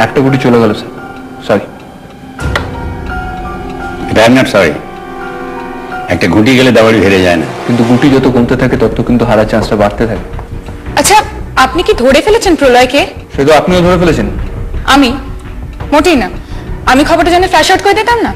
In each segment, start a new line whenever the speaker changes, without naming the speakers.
একটা গুটি চলে গেল sir, sorry.
I am not sorry. একটা গুটি গেলে দাবাড়ি হেরে যায় না।
কিন্তু গুটি যত কমতে থাকে তত কিন্তু হারার চান্সটা বাড়তে থাকে।
আচ্ছা, আপনি কি ধরে ফেলেছেন প্রলয়কে?
সে তো আপনিও ধরে ফেলেছেন।
আমি মোটেই না। আমি খবরটা জানি ফ্ল্যাশ আউট করে দিতাম না,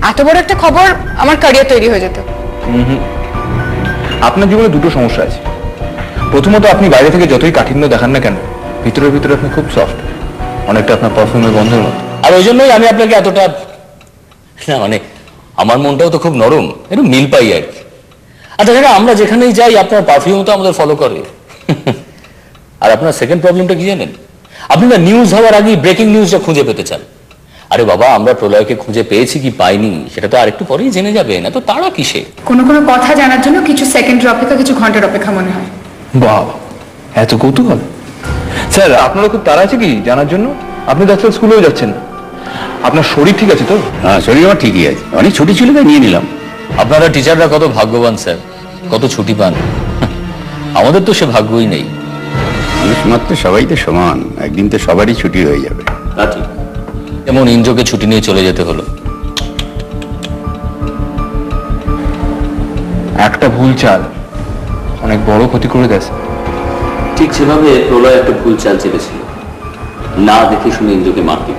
এত বড় একটা খবর আমার ক্যারিয়ার তৈরি হয়ে যেত।
আপনার জীবনে দুটো সমস্যা আছে। প্রথমত, আপনি বাইরে থেকে যতই কাঠিন্য দেখান না কেন, ভিতরে ভিতরে আপনি খুব সফট, অনেকটা আপনার পারফিউমের গন্ধের মতো।
আর ওই জন্যই আমি আপনাকে এতটা, না মানে আমার মনটাও তো খুব নরম, একটু মিল পাই আর কি। আর তাছাড়া আমরা যেখানেই যাই আপনার পারফিউম তো আমাদের ফলো করে। আর আপনার সেকেন্ড প্রবলেমটা কি জানেন? আপনি না নিউজ হওয়ার আগেই ব্রেকিং নিউজটা খুঁজে পেতে চান। আরে বাবা, আমরা প্রলয়কে খুঁজে পেয়েছি কি পাইনি সেটা তো আরেকটু পরেই জেনে যাবে, না তো তারা কিসে?
কোনো কোনো কথা জানার জন্য কিছু সেকেন্ডের অপেক্ষা, কিছু ঘন্টার অপেক্ষা মনে হয়।
বাহ, এত কৌতূহল! স্যার, আপনারও খুব তাড়া আছে কি জানার জন্য? আপনি তো আজকাল স্কুলেও যাচ্ছেন না। আপনার শরীর ঠিক আছে তো?
হ্যাঁ, শরীর আমার ঠিকই আছে, অনেক ছুটি ছিল তাই নিয়ে নিলাম। আপনারা টিচাররা কত ভাগ্যবান স্যার, কত ছুটি পান। আমাদের তো সে ভাগ্যই নেই। মানুষ মাত্র সবাই তো সমান, একদিন তো সবারই ছুটি হয়ে যাবে। যেমন ইন্দ্রকে ছুটি নিয়ে চলে যেতে হলো।
একটা ভুল চাল অনেক বড় ক্ষতি করে দেয়।
ঠিক সেভাবে প্রলয় একটা ভুল চাল চেলেছিল, না দেখে শুনে ইন্দ্রকে মারতে।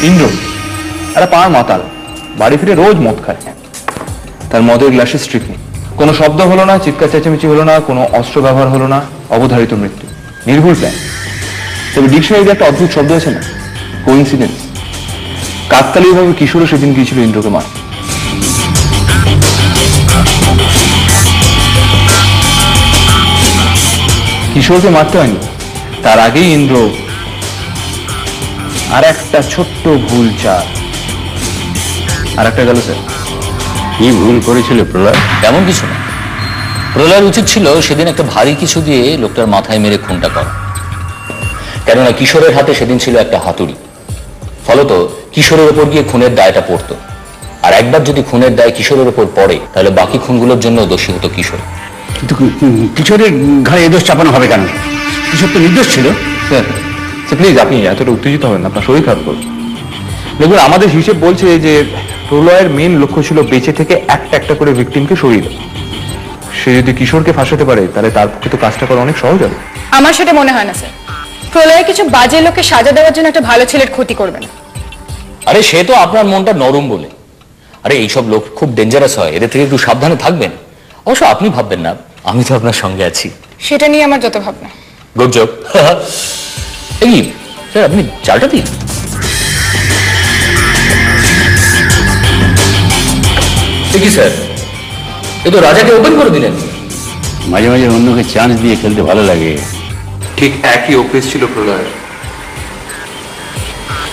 ইন্দ্র একটা পাড়ার মাতাল, বাড়ি ফিরে রোজ মদ খায়। তার মদের গ্লাসে স্ট্রিক নেই, কোনো শব্দ হলো না, চিৎকার চেঁচামেচি হলো না, কোনো অস্ত্র ব্যবহার হলো না, অবধারিত মৃত্যু, নির্ভুল প্ল্যান। তবে ডিকশনারিতে একটা অদ্ভুত শব্দ আছে না, কোইন্সিডেন্স। কাকতালীয়ভাবে কিশোরও সেদিন গিয়েছিল ইন্দ্রকে মারতে। কিশোরকে মারতে হয়নি, তার আগেই ইন্দ্র আর একটা ছোট্ট ভুল চাল। আর একটা গেল স্যার।
কি ভুল করেছিল প্রলয়? তেমন কিছু না, প্রলয়ের উচিত ছিল সেদিন একটা ভারী কিছু দিয়ে লোকটার মাথায় মেরে খুনটা করা। কেননা কিশোরের হাতে সেদিন ছিল একটা হাতুড়ি, ফলত কিশোরের ওপর গিয়ে খুনের দায়টা পড়তো। আর একবার যদি খুনের দায় কিশোরের ওপর পড়ে তাহলে বাকি খুনগুলোর জন্য দোষী হতো কিশোর। কিন্তু কিশোরের ঘাড়ে এ দোষ চাপানো হবে কেন? কিশোর তো নির্দোষ ছিল।
স্যার প্লিজ আপনি এতটা উত্তেজিত হবেন না, আপনার শরীর খারাপ করবে। দেখুন, আমাদের হিসেব বলছে যে প্রলয়ের মেন লক্ষ্য ছিল বেঁচে থেকে একটা একটা করে ভিকটিমকে সরিয়ে দেওয়া। সে যদি কিশোরকে ফাঁসাতে পারে তাহলে তার পক্ষে তো কাজটা করা অনেক সহজ হবে।
আমার সেটা মনে হয় না স্যার। প্রলয় কিছু বাজে লোককে সাজা দেওয়ার জন্য একটা ভালো ছেলের ক্ষতি করবে না।
আরে সে তো আপনার মনটা নরম বলে। আরে এইসব লোক খুব ডেঞ্জারাস হয়, এদের থেকে একটু সাবধানে থাকবেন। অবশ্য আপনি ভাববেন না, আমি তো আপনার সঙ্গে আছি।
সেটা নিয়ে আমার যত ভাবনা।
Good job. এই স্যার, আপনি চালটা দিন। কি স্যার, এ তো রাজাকে ওপেন করে দিলেন।
মাঝে মাঝে অন্যকে চান্স দিয়ে খেলতে ভালো লাগে।
ঠিক একই অভ্যেস ছিল প্রলয়ের।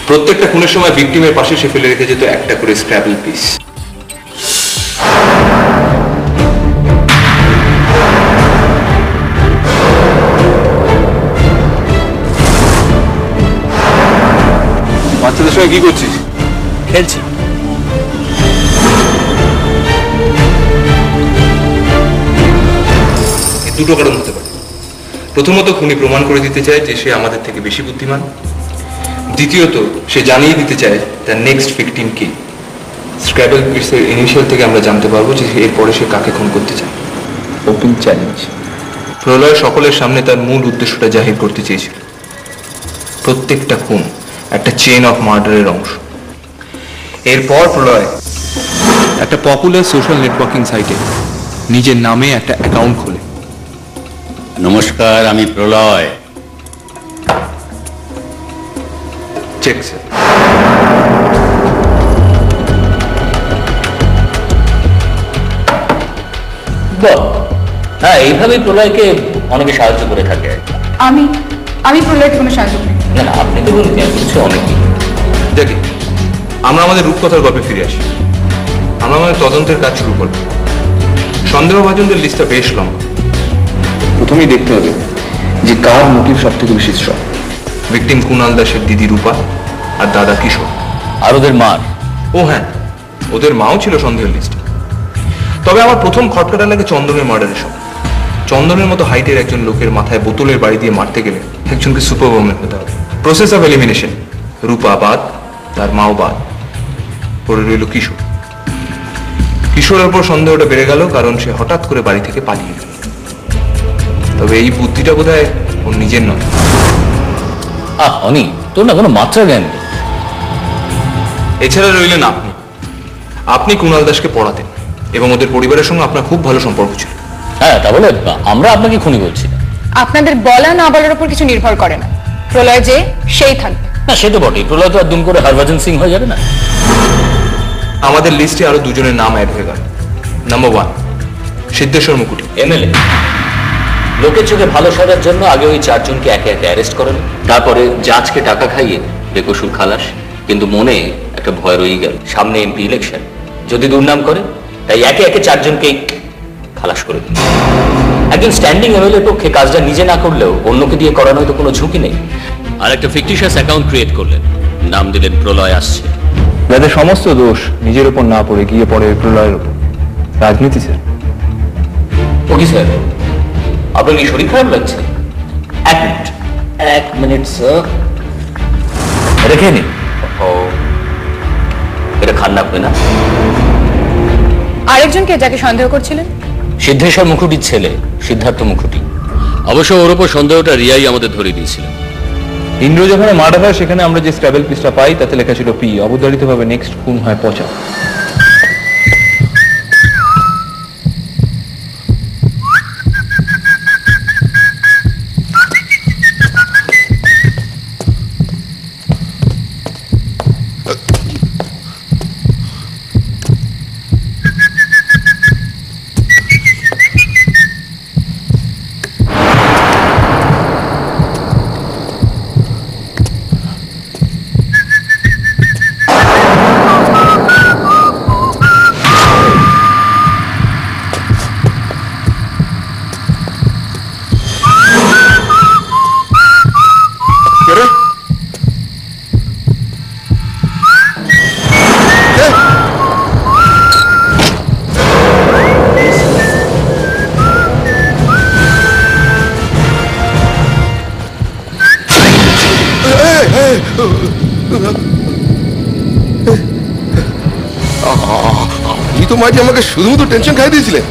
প্রত্যেকটা খুনের সময় ভিকটিমের পাশে সে ফেলে রেখে যেত একটা করে স্ক্র্যাবল পিস। বাচ্চাদের সঙ্গে কি করছিস?
খেলছি।
দুটো কারণ হতে পারে। প্রথমত, খুনি প্রমাণ করে দিতে চায় যে সে আমাদের থেকে বেশি বুদ্ধিমান। দ্বিতীয়ত, সে জানিয়ে দিতে চায় তার নেক্সট ভিকটিম কি। স্ক্র্যাবল পিসের ইনিশিয়াল থেকে আমরা জানতে পারবো যে এরপরে সে কাকে খুন করতে চায়। Open challenge. প্রলয় সকলের সামনে তার মূল উদ্দেশ্যটা জাহির করতে চেয়েছিল। প্রত্যেকটা খুন একটা চেইন অফ মার্ডারের অংশ। এরপর প্রলয় একটা পপুলার সোশ্যাল নেটওয়ার্কিং সাইটে নিজের নামে একটা অ্যাকাউন্ট খোলে।
নমস্কার, আমি প্রলয়।
Check sir.
হ্যাঁ, এইভাবেই প্রলয়কে অনেকে সাহায্য করে থাকে।
আমি আমি প্রলয়কে কোনো সাহায্য করি না।
না না, আপনি তো বলতে কিছু অনেকেই।
দেখি, আমরা আমাদের রূপকথার গল্পে ফিরে আসি। আমরা আমাদের তদন্তের কাজ শুরু করব। সন্দেহভাজনদের লিস্টটা বেশ লম্বা। প্রথমেই দেখতে হবে যে কার মোটিভ সব থেকে বেশি স্ট্রং। ভিকটিম কুণাল দাসের দিদি রূপা আর দাদা কিশোর।
আর ওদের মার।
ও হ্যাঁ, ওদের মাও ছিল সন্দেহের লিস্টে। তবে আমার প্রথম খটকাটা লাগে চন্দনের মার্ডারের সময়। চন্দনের মতো হাইটের একজন লোকের মাথায় বোতলের বাড়ি দিয়ে মারতে গেলে একজনকে সুপার ওম্যান হতে হবে। Process of elimination. রূপা বাদ, তার মাও বাদ, পড়ে রইল কিশোর। কিশোরের উপর সন্দেহটা বেড়ে গেল কারণ সে হঠাৎ করে বাড়ি থেকে পালিয়ে গেল। তবে এই বুদ্ধিটা বোধহয় ওর নিজের নয়।
অনি, তোর না কোনো মাত্রা জ্ঞান নেই।
এছাড়া রইলেন আপনি। আপনি কুণাল দাসকে পড়াতেন এবং ওদের পরিবারের সঙ্গে আপনার খুব ভালো সম্পর্ক ছিল।
হ্যাঁ, তা বলে আমরা আপনাকে খুনি বলছি না।
আপনাদের বলা না বলার উপর কিছু নির্ভর করে না। প্রলয় যে সেই থাকবে।
না, সে তো বটেই। প্রলয় তো আর দুম করে হরভজন সিং হয়ে যাবে না।
আমাদের লিস্টে আরো দুজনের নাম অ্যাড হয়ে গেল। Number 1, Siddheswar Mukuti,
MLA. লোকের চোখে ভালো সাজার জন্য আগে ওই চারজনকে একে একে অ্যারেস্ট করেন, তারপরে জাজকে টাকা খাইয়ে বেকসুর খালাস। কিন্তু মনে একটা ভয় রয়ে গেল, সামনে এমপি ইলেকশন, যদি দুর্নাম করে, তাই একে একে চারজনকেই খালাস করে দিল। একজন স্ট্যান্ডিং এমএলএর পক্ষে কাজটা নিজে না করলেও অন্যকে দিয়ে করানোর তো কোনো ঝুঁকি নেই। আর একটা ফিকটিশিয়াস অ্যাকাউন্ট ক্রিয়েট করলেন, নাম দিলেন প্রলয় আসছে।
যাতে সমস্ত দোষ নিজের উপর না পড়ে গিয়ে পড়ে প্রলয়ের উপর। রাজনীতি স্যার।
ওকে স্যার, আপনার কি শরীর খারাপ লাগছে? এক মিনিট স্যার, রেখে নিন। ও, এটা খান না আপনি? না,
আরেকজনকে যাকে সন্দেহ করছিলেন?
সিদ্ধেশ্বর মুখুটির ছেলে সিদ্ধার্থ মুখুটি। অবশ্য ওর উপর সন্দেহটা রিয়াই আমাদের ধরে দিয়েছিলেন।
ইন্দ্র যেখানে মার্ডার হয় সেখানে আমরা যে স্ক্র্যাবল পিসটা পাই তাতে লেখা ছিল পি। অবধারিতভাবে নেক্সট খুন হয় পচা।
আপনি তো মাঝে আমাকে শুধুমাত্র টেনশন খাই দিয়েছিলেন।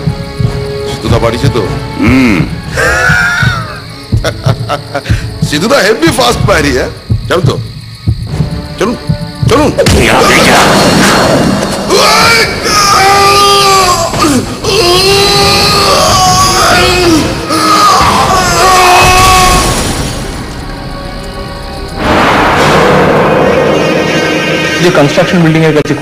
সিধুদা বাড়িছে তো? সিধুদা হেভি ফাস্ট বাইরি। হ্যাঁ, জানো তো? চলুন চলুন।
যে কনস্ট্রাকশন বিল্ডিং এর কাছে